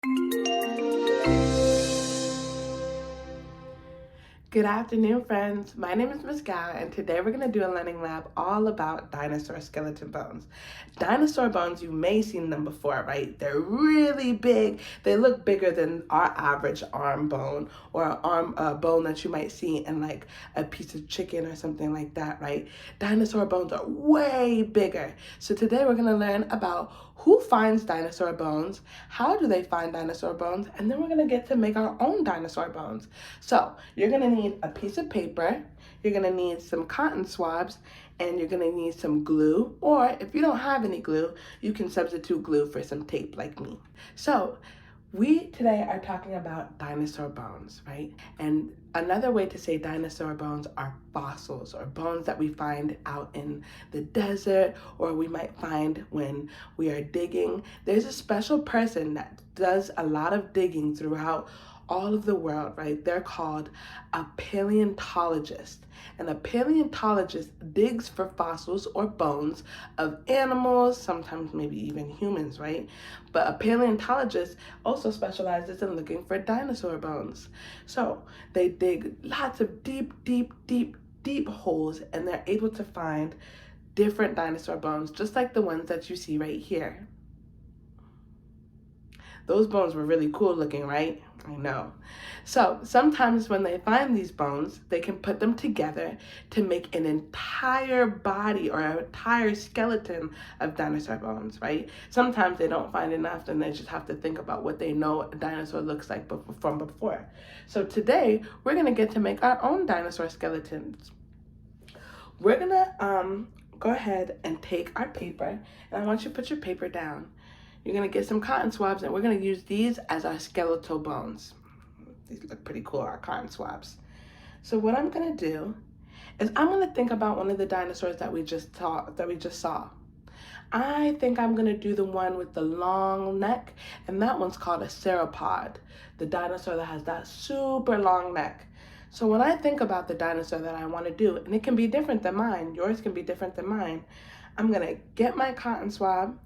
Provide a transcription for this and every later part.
Good afternoon, friends. My name is Miss Gow, and today we're going to do a learning lab all about dinosaur skeleton bones. Dinosaur bones, you may have seen them before, right? They're really big. They look bigger than our average arm bone or an arm bone that you might see in like a piece of chicken or something like that, right? Dinosaur bones are way bigger. So today we're going to learn about who finds dinosaur bones, how do they find dinosaur bones, and then we're going to get to make our own dinosaur bones. So you're going to need a piece of paper, you're going to need some cotton swabs, and you're going to need some glue, or if you don't have any glue, you can substitute glue for some tape like me. So we today are talking about dinosaur bones, right? And another way to say dinosaur bones are fossils, or bones that we find out in the desert, or we might find when we are digging. There's a special person that does a lot of digging throughout all of the world, right? They're called a paleontologist. And a paleontologist digs for fossils or bones of animals, sometimes maybe even humans, right? But a paleontologist also specializes in looking for dinosaur bones. So they dig lots of deep holes, and they're able to find different dinosaur bones, just like the ones that you see right here. Those bones were really cool looking, right? I know. So sometimes when they find these bones, they can put them together to make an entire body or an entire skeleton of dinosaur bones, right? Sometimes they don't find enough, and they just have to think about what they know a dinosaur looks like from before. So today, we're gonna get to make our own dinosaur skeletons. We're gonna go ahead and take our paper, and I want you to put your paper down. You're going to get some cotton swabs, and we're going to use these as our skeletal bones. These look pretty cool, our cotton swabs. So what I'm going to do is I'm going to think about one of the dinosaurs that we just saw. I think I'm going to do the one with the long neck, and that one's called a Seropod, the dinosaur that has that super long neck. So when I think about the dinosaur that I want to do, and it can be different than mine, yours can be different than mine, I'm going to get my cotton swab.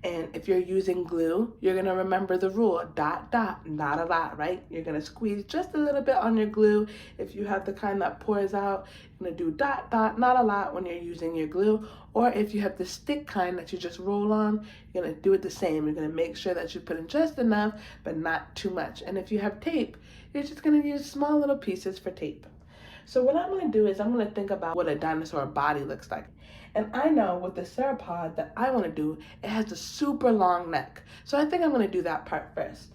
And if you're using glue, you're going to remember the rule, dot, dot, not a lot, right? You're going to squeeze just a little bit on your glue. If you have the kind that pours out, you're going to do dot, dot, not a lot when you're using your glue. Or if you have the stick kind that you just roll on, you're going to do it the same. You're going to make sure that you put in just enough, but not too much. And if you have tape, you're just going to use small little pieces for tape. So what I'm going to do is I'm going to think about what a dinosaur body looks like. And I know with the Seropod that I want to do, it has a super long neck. So I think I'm going to do that part first.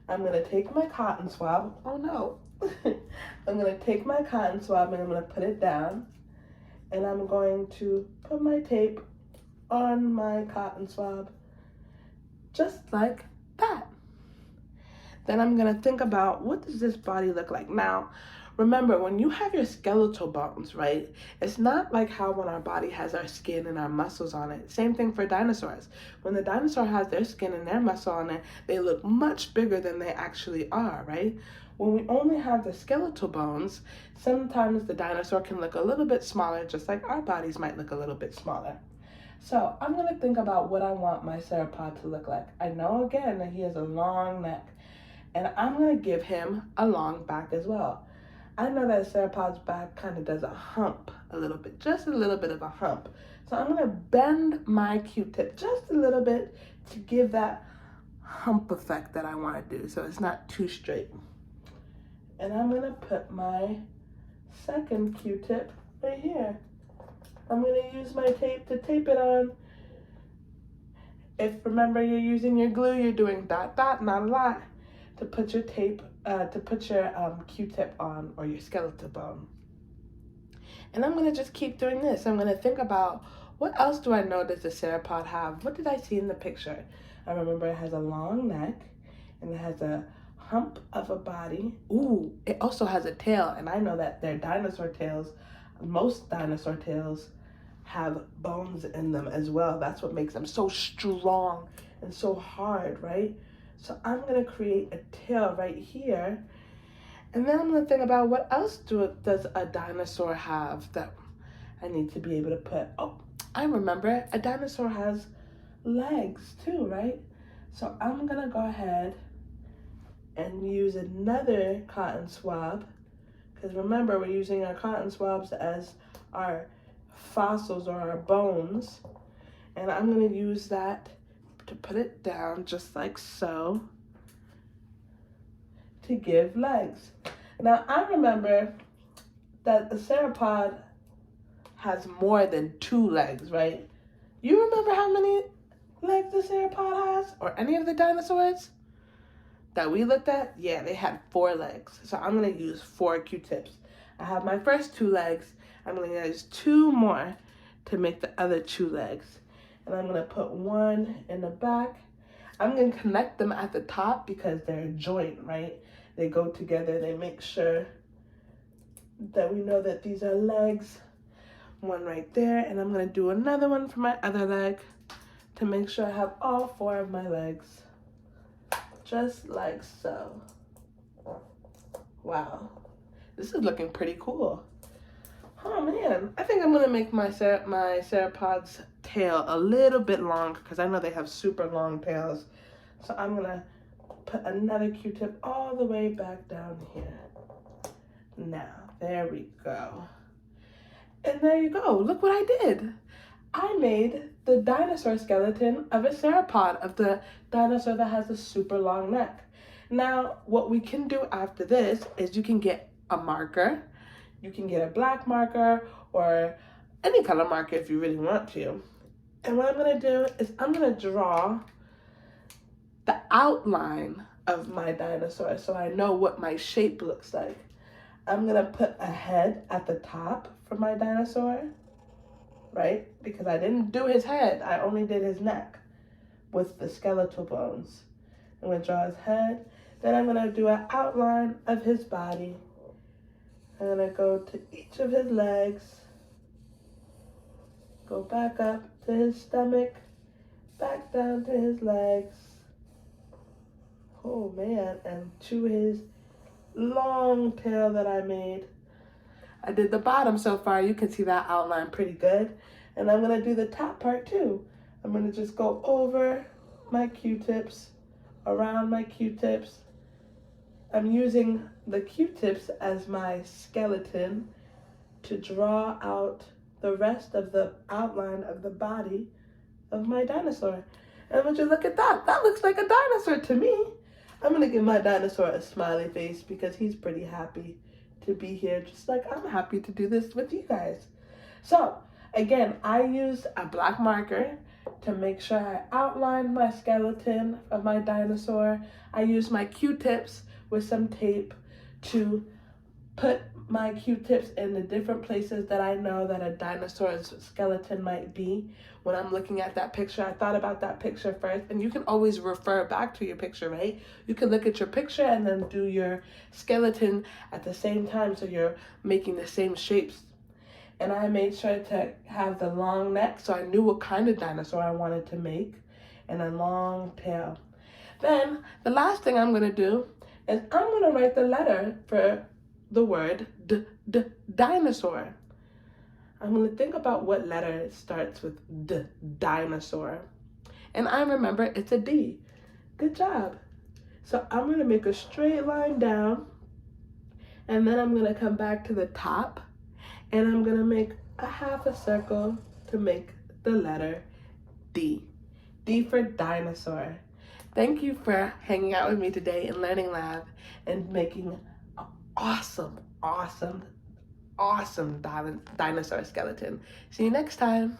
I'm going to take my cotton swab. Oh no. I'm going to take my cotton swab and I'm going to put it down. And I'm going to put my tape on my cotton swab. Just like that. Then I'm going to think about, what does this body look like? Now, remember, when you have your skeletal bones, right, it's not like how when our body has our skin and our muscles on it. Same thing for dinosaurs. When the dinosaur has their skin and their muscle on it, they look much bigger than they actually are, right? When we only have the skeletal bones, sometimes the dinosaur can look a little bit smaller, just like our bodies might look a little bit smaller. So I'm going to think about what I want my Seropod to look like. I know, again, that he has a long neck, and I'm going to give him a long back as well. I know that a Seropod's back kind of does a hump a little bit, just a little bit of a hump. So I'm going to bend my Q-tip just a little bit to give that hump effect that I want to do, so it's not too straight. And I'm going to put my second Q-tip right here. I'm going to use my tape to tape it on. If, remember, you're using your glue, you're doing dot, dot, not a lot, to put your tape, to put your Q-tip on, or your skeletal bone. And I'm going to just keep doing this. I'm going to think about, what else do I know does the Seropod have? What did I see in the picture? I remember it has a long neck, and it has a hump of a body. Ooh, it also has a tail, and I know that they're dinosaur tails. Most dinosaur tails have bones in them as well. That's what makes them so strong and so hard, right? So I'm going to create a tail right here. And then I'm going to think about, what else does a dinosaur have that I need to be able to put? Oh, I remember, a dinosaur has legs too, right? So I'm going to go ahead and use another cotton swab, because remember, we're using our cotton swabs as our fossils or our bones, and I'm going to use that to put it down just like so to give legs. Now, I remember that the Seropod has more than 2 legs, right? You remember how many legs the Seropod has, or any of the dinosaurs that we looked at? Yeah, they had 4 legs. So I'm going to use 4 Q-tips. I have my first 2 legs. I'm going to use 2 more to make the other 2 legs. And I'm going to put 1 in the back. I'm going to connect them at the top because they're a joint, right? They go together. They make sure that we know that these are legs. 1 right there. And I'm going to do another one for my other leg to make sure I have all 4 of my legs. Just like so. Wow. This is looking pretty cool. Oh man, I think I'm gonna make my Seropod's tail a little bit long because I know they have super long tails. So I'm gonna put another Q-tip all the way back down here. Now, there we go. And there you go, look what I did. I made the dinosaur skeleton of a Seropod, of the dinosaur that has a super long neck. Now, what we can do after this is you can get a marker. You can get a black marker or any color marker if you really want to. And what I'm going to do is I'm going to draw the outline of my dinosaur so I know what my shape looks like. I'm going to put a head at the top for my dinosaur, right? Because I didn't do his head. I only did his neck with the skeletal bones. I'm going to draw his head. Then I'm going to do an outline of his body. I'm going to go to each of his legs, go back up to his stomach, back down to his legs. Oh man, and to his long tail that I made. I did the bottom so far. You can see that outline pretty good. And I'm going to do the top part too. I'm going to just go over my Q-tips, around my Q-tips. I'm using the Q-tips as my skeleton to draw out the rest of the outline of the body of my dinosaur. And would you look at that? That looks like a dinosaur to me. I'm going to give my dinosaur a smiley face because he's pretty happy to be here, just like I'm happy to do this with you guys. So, again, I used a black marker to make sure I outlined my skeleton of my dinosaur. I used my Q-tips with some tape to put my Q-tips in the different places that I know that a dinosaur's skeleton might be. When I'm looking at that picture, I thought about that picture first, and you can always refer back to your picture, right? You can look at your picture and then do your skeleton at the same time so you're making the same shapes. And I made sure to have the long neck so I knew what kind of dinosaur I wanted to make, and a long tail. Then the last thing I'm going to do is I'm going to write the letter for the word dinosaur. I'm going to think about what letter starts with dinosaur. And I remember it's a D. Good job. So I'm going to make a straight line down, and then I'm going to come back to the top, and I'm going to make a half a circle to make the letter D. D for dinosaur. Thank you for hanging out with me today in Learning Lab and making an awesome dinosaur skeleton. See you next time.